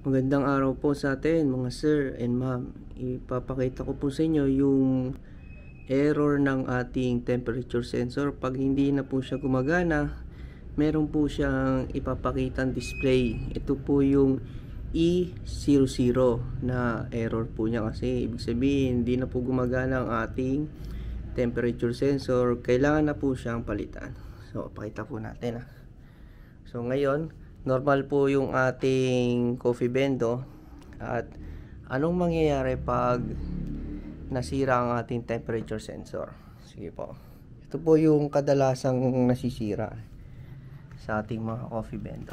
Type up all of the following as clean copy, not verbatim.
Magandang araw po sa atin mga sir and ma'am. Ipapakita ko po sa inyo yung error ng ating temperature sensor. Pag hindi na po siya gumagana, meron po siyang ipapakitang display. Ito po yung E00 na error po niya, kasi ibig sabihin hindi na po gumagana ang ating temperature sensor. Kailangan na po siyang palitan. So pakita po natin. So ngayon, normal po yung ating coffee bendo. At anong mangyayari pag nasira ang ating temperature sensor? Sige po. Ito po yung kadalasang nasisira sa ating mga coffee bendo.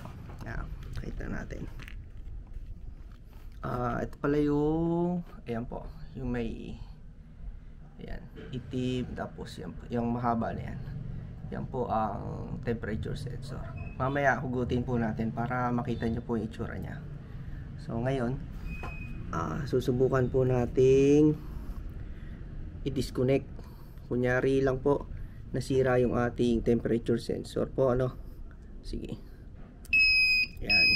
Kita natin. Ito pala yung, ayan po, yung may, ayan, itim, tapos yan, yung mahaba na yan. Yan po ang temperature sensor. Mamaya hugutin po natin para makita nyo po yung itsura nya. So ngayon, susubukan po nating i-disconnect. Kunyari lang po nasira yung ating temperature sensor po, ano. Sige. Yan.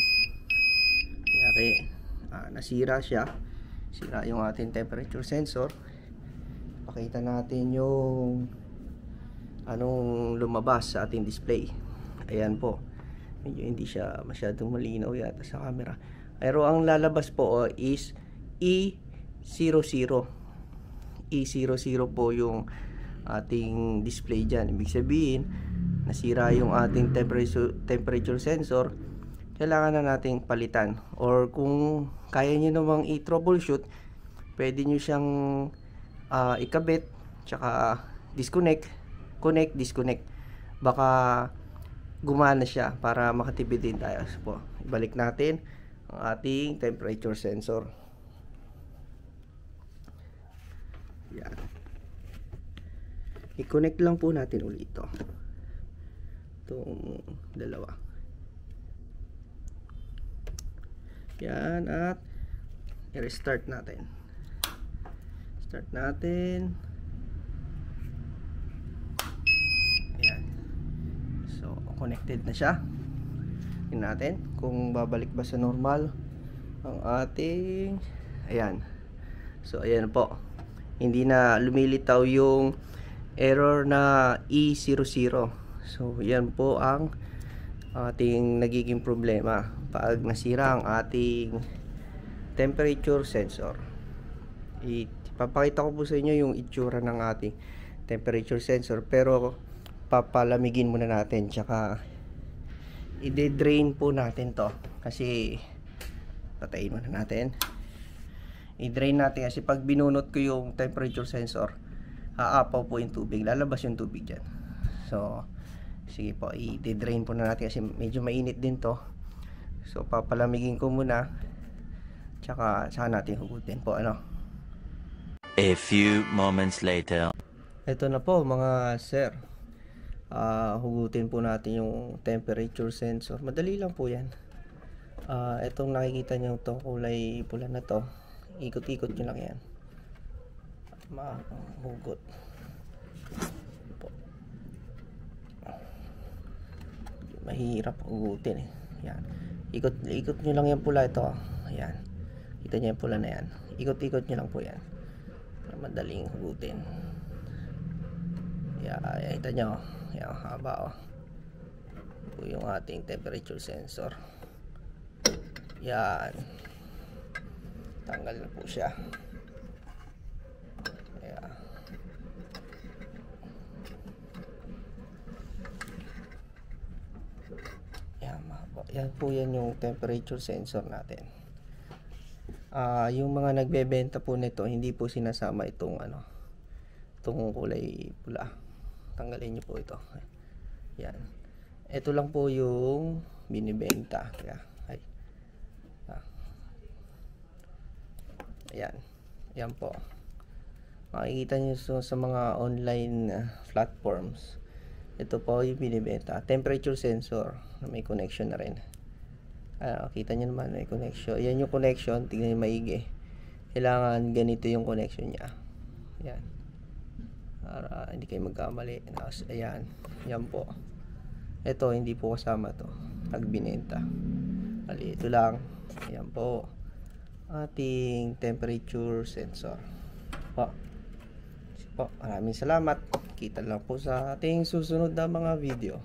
Kunyari nasira siya. Sira yung ating temperature sensor. Pakita natin yung anong lumabas sa ating display. Ayan po. Medyo hindi siya masyadong malinaw yata sa camera. Pero ang lalabas po is E00. E00 po yung ating display dyan. Ibig sabihin, nasira yung ating temperature sensor. Kailangan na nating palitan. Or kung kaya nyo namang i-troubleshoot, pwede nyo siyang ikabit, tsaka disconnect, connect, disconnect. Baka gumana siya para makatipid din tayo. So po, ibalik natin ang ating temperature sensor. Yan. I-connect lang po natin ulit ito. Itong dalawa. Yan, at i-restart natin. Start natin. Ayan. So, connected na siya. Tingnan natin kung babalik ba sa normal ang ating, ayan. So, ayan po. Hindi na lumilitaw yung error na E00. So, yan po ang ating nagiging problema pag nasira ang ating temperature sensor. Ipapakita ko po sa inyo yung itsura ng ating temperature sensor, pero papalamigin muna natin, tsaka i-drain po natin to, kasi patayin muna natin. I-drain natin kasi pag binunot ko yung temperature sensor, aapaw po yung tubig, lalabas yung tubig dyan. So sige po, i-drain po na natin kasi medyo mainit din to. So papalamigin ko muna, tsaka saka natin hugutin po, ano. A few moments later. Ito na po mga sir. Hugutin po natin yung temperature sensor. Madali lang po yan. Itong nakikita nyo, itong kulay pula na to, ikot-ikot nyo lang yan. Mahugot po. Mahirap hugutin eh. Yan. Ikot nyo lang yung pula ito. Ayan. Kita nyo yung pula na yan. Ikot-ikot nyo lang po yan. Madaling hugutin. Yan. Kita nyo. Yan. Haba oh. Ito yung ating temperature sensor. Yan. Tanggal na po siya. Yan. Yan po, yan yung temperature sensor natin. Yung mga nagbebenta po nito, hindi po sinasama itong itong kulay pula. Tanggalin niyo po ito. Yan. Ito lang po yung binibenta. Ayan. Yan po. Makikita niyo sa mga online platforms. Ito po yung binibenta. Temperature sensor na may connection na rin. Kita nyo naman may connection. Yan yung connection. Tingnan nyo maigi. Kailangan ganito yung connection nya. Yan. Para hindi kayo magkamali. Ayan. Yan po. Ito hindi po kasama to. Nagbinenta. Ito lang. Ayan po ating temperature sensor po. Maraming salamat. Kita lang po sa ating susunod na mga video.